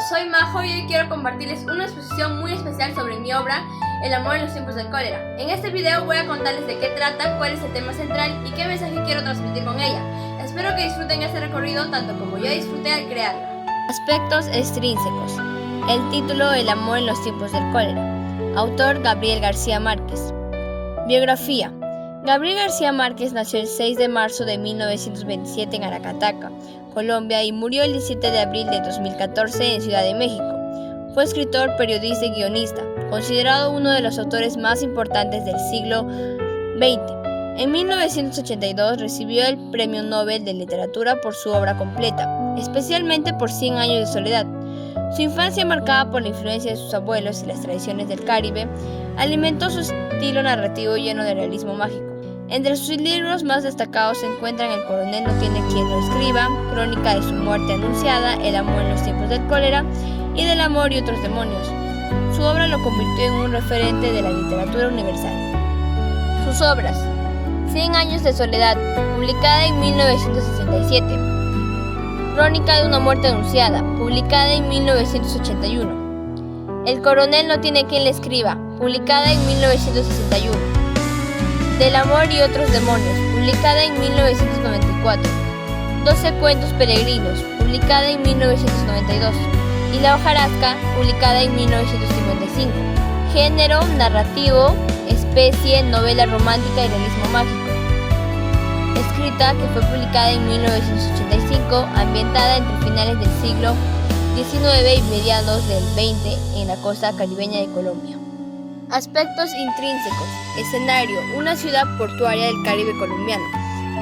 soy Majo y hoy quiero compartirles una exposición muy especial sobre mi obra El amor en los tiempos del cólera. En este video voy a contarles de qué trata, cuál es el tema central y qué mensaje quiero transmitir con ella. Espero que disfruten este recorrido tanto como yo disfruté al crearla. Aspectos extrínsecos. El título El amor en los tiempos del cólera. Autor Gabriel García Márquez. Biografía. Gabriel García Márquez nació el 6 de marzo de 1927 en Aracataca, Colombia, y murió el 17 de abril de 2014 en Ciudad de México. Fue escritor, periodista y guionista, considerado uno de los autores más importantes del siglo XX. En 1982 recibió el Premio Nobel de Literatura por su obra completa, especialmente por 100 años de soledad. Su infancia, marcada por la influencia de sus abuelos y las tradiciones del Caribe, alimentó su estilo narrativo lleno de realismo mágico. Entre sus libros más destacados se encuentran El coronel no tiene quien lo escriba, Crónica de su muerte anunciada, El amor en los tiempos del cólera y Del amor y otros demonios. Su obra lo convirtió en un referente de la literatura universal. Sus obras: 100 años de soledad, publicada en 1967. Crónica de una muerte anunciada, publicada en 1981. El coronel no tiene quien le escriba, publicada en 1961. Del amor y otros demonios, publicada en 1994. 12 cuentos peregrinos, publicada en 1992. Y La hojarasca, publicada en 1955. Género, narrativo, especie, novela romántica y realismo mágico. Escrita, que fue publicada en 1985, ambientada entre finales del siglo XIX y mediados del XX en la costa caribeña de Colombia. Aspectos intrínsecos. Escenario: una ciudad portuaria del Caribe colombiano,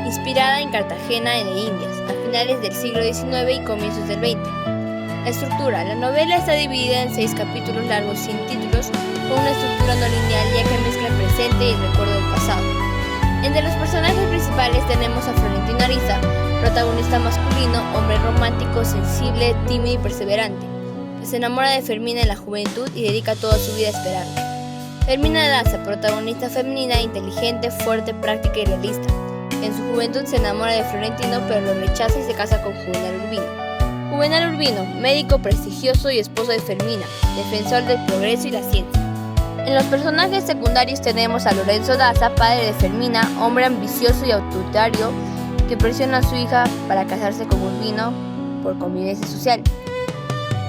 inspirada en Cartagena de Indias, a finales del siglo XIX y comienzos del XX. Estructura: la novela está dividida en 6 capítulos largos sin títulos, con una estructura no lineal ya que mezcla el presente y el recuerdo del pasado. Entre los personajes principales tenemos a Florentino Ariza, protagonista masculino, hombre romántico, sensible, tímido y perseverante, que se enamora de Fermina en la juventud y dedica toda su vida a esperarla. Fermina Daza, protagonista femenina, inteligente, fuerte, práctica y realista. En su juventud se enamora de Florentino, pero lo rechaza y se casa con Juvenal Urbino. Juvenal Urbino, médico prestigioso y esposo de Fermina, defensor del progreso y la ciencia. En los personajes secundarios tenemos a Lorenzo Daza, padre de Fermina, hombre ambicioso y autoritario que presiona a su hija para casarse con Urbino por convivencia social.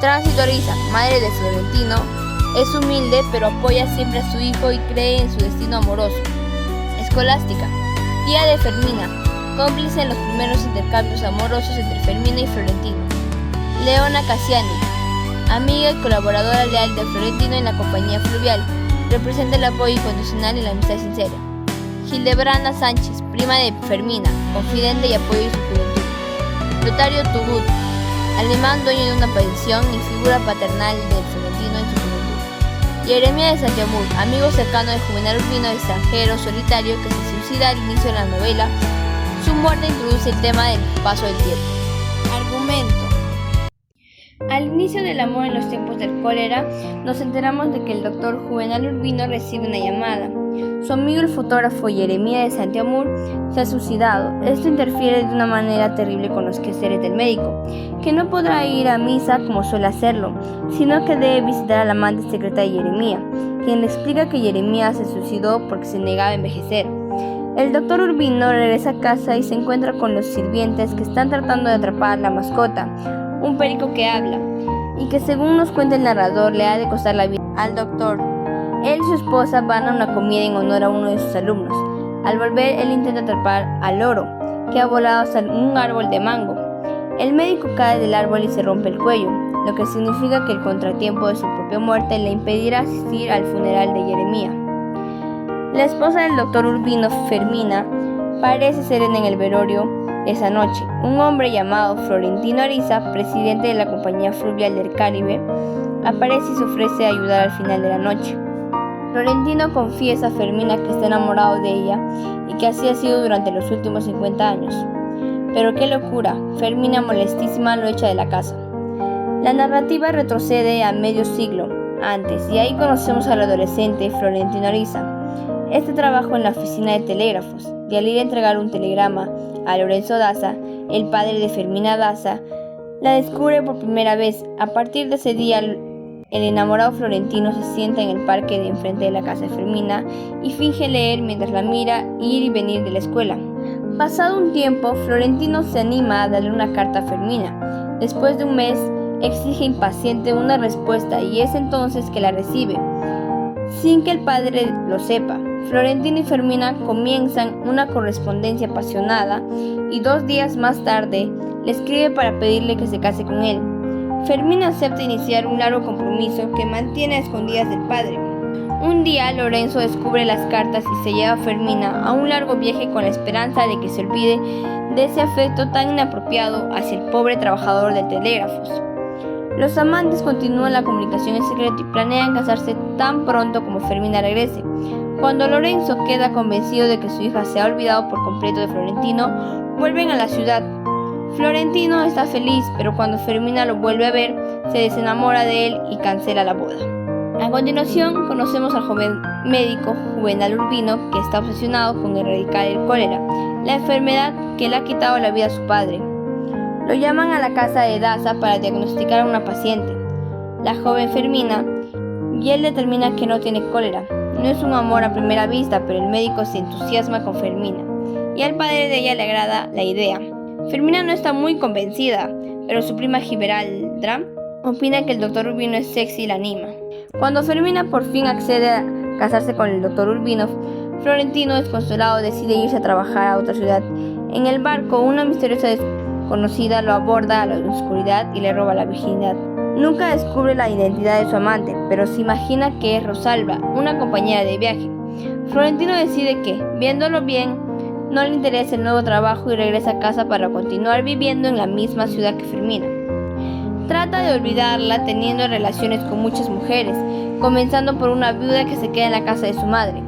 Tránsito Ariza, madre de Florentino, es humilde pero apoya siempre a su hijo y cree en su destino amoroso. Escolástica, tía de Fermina, cómplice en los primeros intercambios amorosos entre Fermina y Florentino. Leona Cassiani, amiga y colaboradora leal de Florentino en la compañía fluvial, representa el apoyo incondicional y la amistad sincera. Hildebranda Sánchez, prima de Fermina, confidente y apoyo en su juventud. Lotario Tubut, alemán dueño de una pensión y figura paternal de Florentino en su juventud. Jeremia de Santiamur, amigo cercano de Juvenal Urbino, extranjero solitario que se suicida al inicio de la novela. Su muerte introduce el tema del paso del tiempo. Argumento. Al inicio del amor en los tiempos del cólera, nos enteramos de que el doctor Juvenal Urbino recibe una llamada. Su amigo el fotógrafo Jeremia de Santiamur se ha suicidado. Esto interfiere de una manera terrible con los quehaceres del médico, que no podrá ir a misa como suele hacerlo, sino que debe visitar a la amante secreta de Jeremia, quien le explica que Jeremia se suicidó porque se negaba a envejecer. El doctor Urbino regresa a casa y se encuentra con los sirvientes que están tratando de atrapar a la mascota, un perico que habla, y que según nos cuenta el narrador le ha de costar la vida al doctor. Él y su esposa van a una comida en honor a uno de sus alumnos. Al volver, él intenta atrapar al loro, que ha volado hasta un árbol de mango. El médico cae del árbol y se rompe el cuello, lo que significa que el contratiempo de su propia muerte le impedirá asistir al funeral de Jeremia. La esposa del doctor Urbino, Fermina, parece serena en el velorio esa noche. Un hombre llamado Florentino Ariza, presidente de la compañía fluvial del Caribe, aparece y se ofrece a ayudar al final de la noche. Florentino confiesa a Fermina que está enamorado de ella y que así ha sido durante los últimos 50 años. Pero qué locura, Fermina, molestísima, lo echa de la casa. La narrativa retrocede a medio siglo antes y ahí conocemos al adolescente Florentino Ariza. Este trabajó en la oficina de telégrafos y al ir a entregar un telegrama a Lorenzo Daza, el padre de Fermina Daza, la descubre por primera vez. A partir de ese día, el enamorado Florentino se sienta en el parque de enfrente de la casa de Fermina y finge leer mientras la mira ir y venir de la escuela. Pasado un tiempo, Florentino se anima a darle una carta a Fermina. Después de un mes, exige impaciente una respuesta y es entonces que la recibe, sin que el padre lo sepa. Florentino y Fermina comienzan una correspondencia apasionada y 2 días más tarde le escribe para pedirle que se case con él. Fermina acepta iniciar un largo compromiso que mantiene a escondidas del padre. Un día Lorenzo descubre las cartas y se lleva a Fermina a un largo viaje con la esperanza de que se olvide de ese afecto tan inapropiado hacia el pobre trabajador de telégrafos. Los amantes continúan la comunicación en secreto y planean casarse tan pronto como Fermina regrese. Cuando Lorenzo queda convencido de que su hija se ha olvidado por completo de Florentino, vuelven a la ciudad. Florentino está feliz, pero cuando Fermina lo vuelve a ver, se desenamora de él y cancela la boda. A continuación, conocemos al joven médico Juvenal Urbino, que está obsesionado con erradicar el cólera, la enfermedad que le ha quitado la vida a su padre. Lo llaman a la casa de Daza para diagnosticar a una paciente, la joven Fermina, y él determina que no tiene cólera. No es un amor a primera vista, pero el médico se entusiasma con Fermina, y al padre de ella le agrada la idea. Fermina no está muy convencida, pero su prima Giberaldra opina que el doctor Urbino es sexy y la anima. Cuando Fermina por fin accede a casarse con el doctor Urbino, Florentino, desconsolado, decide irse a trabajar a otra ciudad. En el barco, una misteriosa desconocida lo aborda a la oscuridad y le roba la virginidad. Nunca descubre la identidad de su amante, pero se imagina que es Rosalba, una compañera de viaje. Florentino decide que, viéndolo bien, no le interesa el nuevo trabajo y regresa a casa para continuar viviendo en la misma ciudad que Fermina. Trata de olvidarla teniendo relaciones con muchas mujeres, comenzando por una viuda que se queda en la casa de su madre.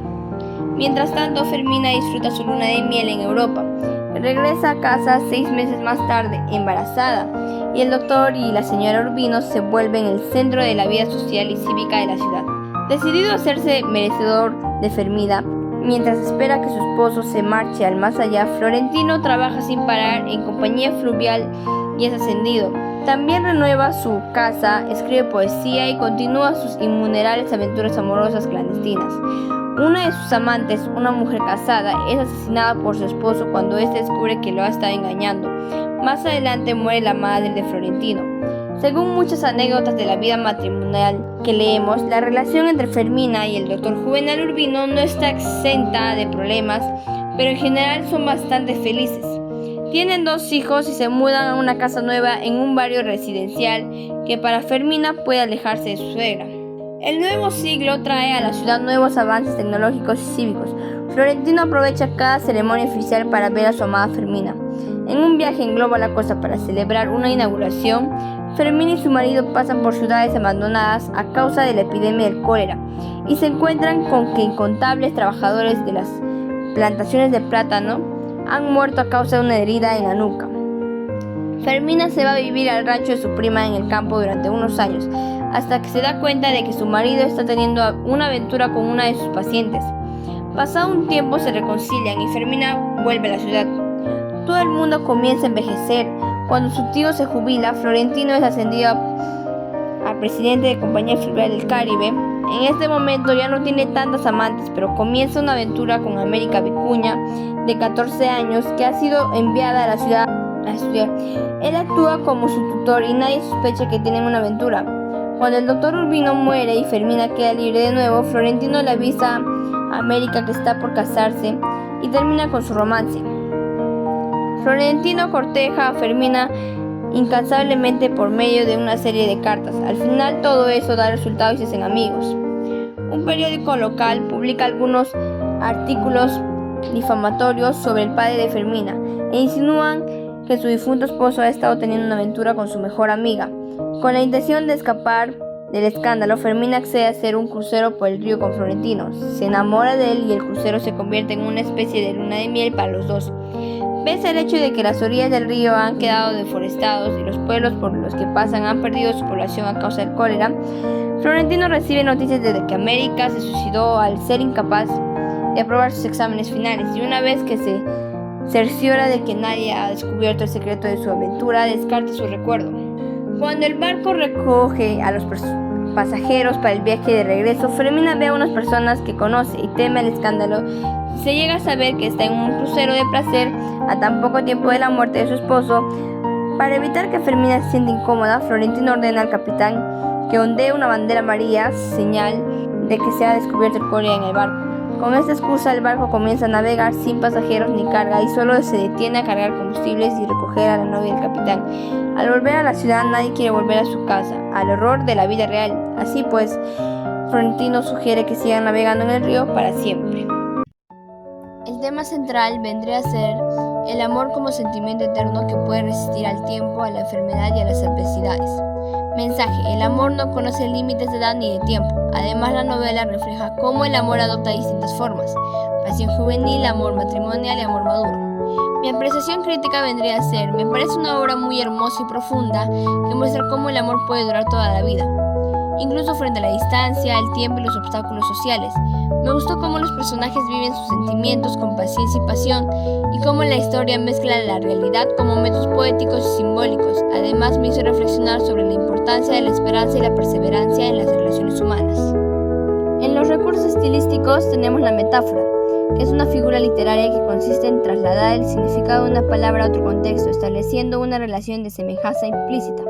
Mientras tanto, Fermina disfruta su luna de miel en Europa. Regresa a casa 6 meses más tarde, embarazada, y el doctor y la señora Urbino se vuelven el centro de la vida social y cívica de la ciudad. Decidido a hacerse merecedor de Fermina, mientras espera que su esposo se marche al más allá, Florentino trabaja sin parar en compañía fluvial y es ascendido. También renueva su casa, escribe poesía y continúa sus innumerables aventuras amorosas clandestinas. Una de sus amantes, una mujer casada, es asesinada por su esposo cuando éste descubre que lo ha estado engañando. Más adelante muere la madre de Florentino. Según muchas anécdotas de la vida matrimonial que leemos, la relación entre Fermina y el doctor Juvenal Urbino no está exenta de problemas, pero en general son bastante felices. Tienen 2 hijos y se mudan a una casa nueva en un barrio residencial que para Fermina puede alejarse de su suegra. El nuevo siglo trae a la ciudad nuevos avances tecnológicos y cívicos. Florentino aprovecha cada ceremonia oficial para ver a su amada Fermina. En un viaje en globo a la costa para celebrar una inauguración, Fermina y su marido pasan por ciudades abandonadas a causa de la epidemia del cólera y se encuentran con que incontables trabajadores de las plantaciones de plátano han muerto a causa de una herida en la nuca. Fermina se va a vivir al rancho de su prima en el campo durante unos años, hasta que se da cuenta de que su marido está teniendo una aventura con una de sus pacientes. Pasado un tiempo se reconcilian y Fermina vuelve a la ciudad. Todo el mundo comienza a envejecer. Cuando su tío se jubila, Florentino es ascendido a presidente de Compañía Fluvial del Caribe. En este momento ya no tiene tantas amantes, pero comienza una aventura con América Vicuña, de 14 años, que ha sido enviada a la ciudad a estudiar. Él actúa como su tutor y nadie sospecha que tienen una aventura. Cuando el doctor Urbino muere y Fermina queda libre de nuevo, Florentino le avisa a América que está por casarse y termina con su romance. Florentino corteja a Fermina incansablemente por medio de una serie de cartas. Al final todo eso da resultado y se hacen amigos. Un periódico local publica algunos artículos difamatorios sobre el padre de Fermina e insinúan que su difunto esposo ha estado teniendo una aventura con su mejor amiga. Con la intención de escapar del escándalo, Fermina accede a hacer un crucero por el río con Florentino. Se enamora de él y el crucero se convierte en una especie de luna de miel para los dos. Pese al hecho de que las orillas del río han quedado deforestados y los pueblos por los que pasan han perdido su población a causa del cólera, Florentino recibe noticias de que América se suicidó al ser incapaz de aprobar sus exámenes finales, y una vez que se cerciora de que nadie ha descubierto el secreto de su aventura, descarta su recuerdo. Cuando el barco recoge a los pasajeros para el viaje de regreso, Fermina ve a unas personas que conoce y teme el escándalo. Se llega a saber que está en un crucero de placer a tan poco tiempo de la muerte de su esposo. Para evitar que Fermina se sienta incómoda, Florentino ordena al capitán que ondee una bandera amarilla, señal de que se ha descubierto el cólera en el barco. Con esta excusa, el barco comienza a navegar sin pasajeros ni carga y solo se detiene a cargar combustibles y recoger a la novia del capitán. Al volver a la ciudad, nadie quiere volver a su casa, al horror de la vida real. Así pues, Florentino sugiere que sigan navegando en el río para siempre. El tema central vendría a ser el amor como sentimiento eterno que puede resistir al tiempo, a la enfermedad y a las adversidades. Mensaje: el amor no conoce límites de edad ni de tiempo. Además, la novela refleja cómo el amor adopta distintas formas: pasión juvenil, amor matrimonial y amor maduro. Mi apreciación crítica vendría a ser: me parece una obra muy hermosa y profunda que muestra cómo el amor puede durar toda la vida, incluso frente a la distancia, el tiempo y los obstáculos sociales. Me gustó cómo los personajes viven sus sentimientos con paciencia y pasión, y cómo la historia mezcla la realidad con momentos poéticos y simbólicos. Además, me hizo reflexionar sobre la importancia de la esperanza y la perseverancia en las relaciones humanas. En los recursos estilísticos tenemos la metáfora, que es una figura literaria que consiste en trasladar el significado de una palabra a otro contexto, estableciendo una relación de semejanza implícita.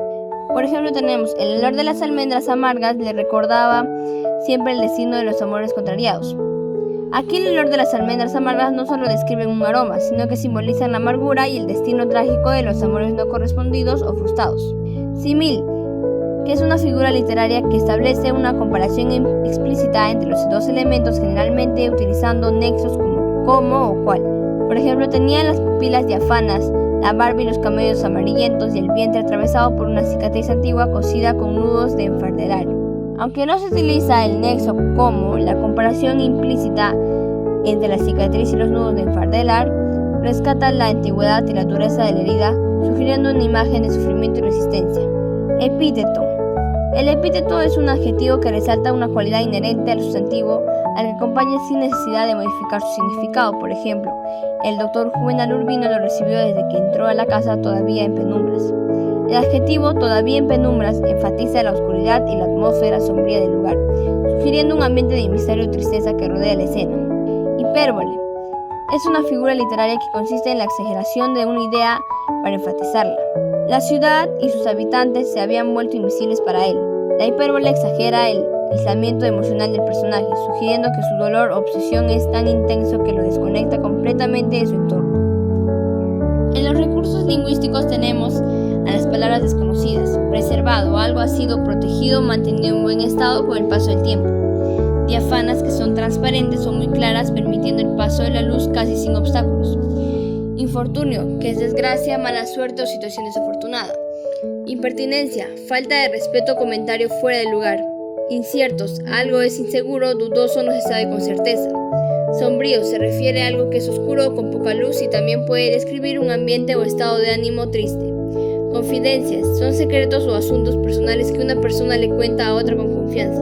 Por ejemplo, tenemos: el olor de las almendras amargas le recordaba siempre el destino de los amores contrariados. Aquí el olor de las almendras amargas no solo describe un aroma, sino que simbolizan la amargura y el destino trágico de los amores no correspondidos o frustrados. Símil, que es una figura literaria que establece una comparación explícita entre los dos elementos, generalmente utilizando nexos como cómo o cuál. Por ejemplo, tenían las pupilas diáfanas, la barba y los cabellos amarillentos y el vientre atravesado por una cicatriz antigua cosida con nudos de enfardelar. Aunque no se utiliza el nexo como, la comparación implícita entre la cicatriz y los nudos de enfardelar rescata la antigüedad y la dureza de la herida, sugiriendo una imagen de sufrimiento y resistencia. Epíteto. El epíteto es un adjetivo que resalta una cualidad inherente al sustantivo, al que acompaña sin necesidad de modificar su significado. Por ejemplo, el doctor Juvenal Urbino lo recibió desde que entró a la casa todavía en penumbras. El adjetivo todavía en penumbras enfatiza la oscuridad y la atmósfera sombría del lugar, sugiriendo un ambiente de misterio y tristeza que rodea la escena. Hipérbole. Es una figura literaria que consiste en la exageración de una idea para enfatizarla. La ciudad y sus habitantes se habían vuelto invisibles para él. La hipérbole exagera el aislamiento emocional del personaje, sugiriendo que su dolor o obsesión es tan intenso que lo desconecta completamente de su entorno. En los recursos lingüísticos tenemos a las palabras desconocidas: preservado, algo ha sido protegido, mantenido en buen estado con el paso del tiempo. Diáfanas, que son transparentes o muy claras, permitiendo el paso de la luz casi sin obstáculos. Infortunio, que es desgracia, mala suerte o situación desafortunada. Impertinencia, falta de respeto o comentario fuera de lugar. Inciertos, algo es inseguro, dudoso, no se sabe con certeza. Sombrío, se refiere a algo que es oscuro o con poca luz y también puede describir un ambiente o estado de ánimo triste. Confidencias, son secretos o asuntos personales que una persona le cuenta a otra con confianza.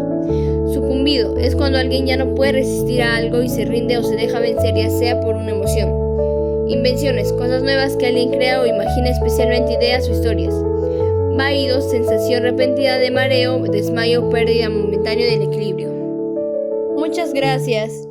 Sucumbido, es cuando alguien ya no puede resistir a algo y se rinde o se deja vencer, ya sea por una emoción. Invenciones, cosas nuevas que alguien crea o imagina, especialmente ideas o historias. Vaídos, sensación repentina de mareo, desmayo o pérdida momentánea del equilibrio. Muchas gracias.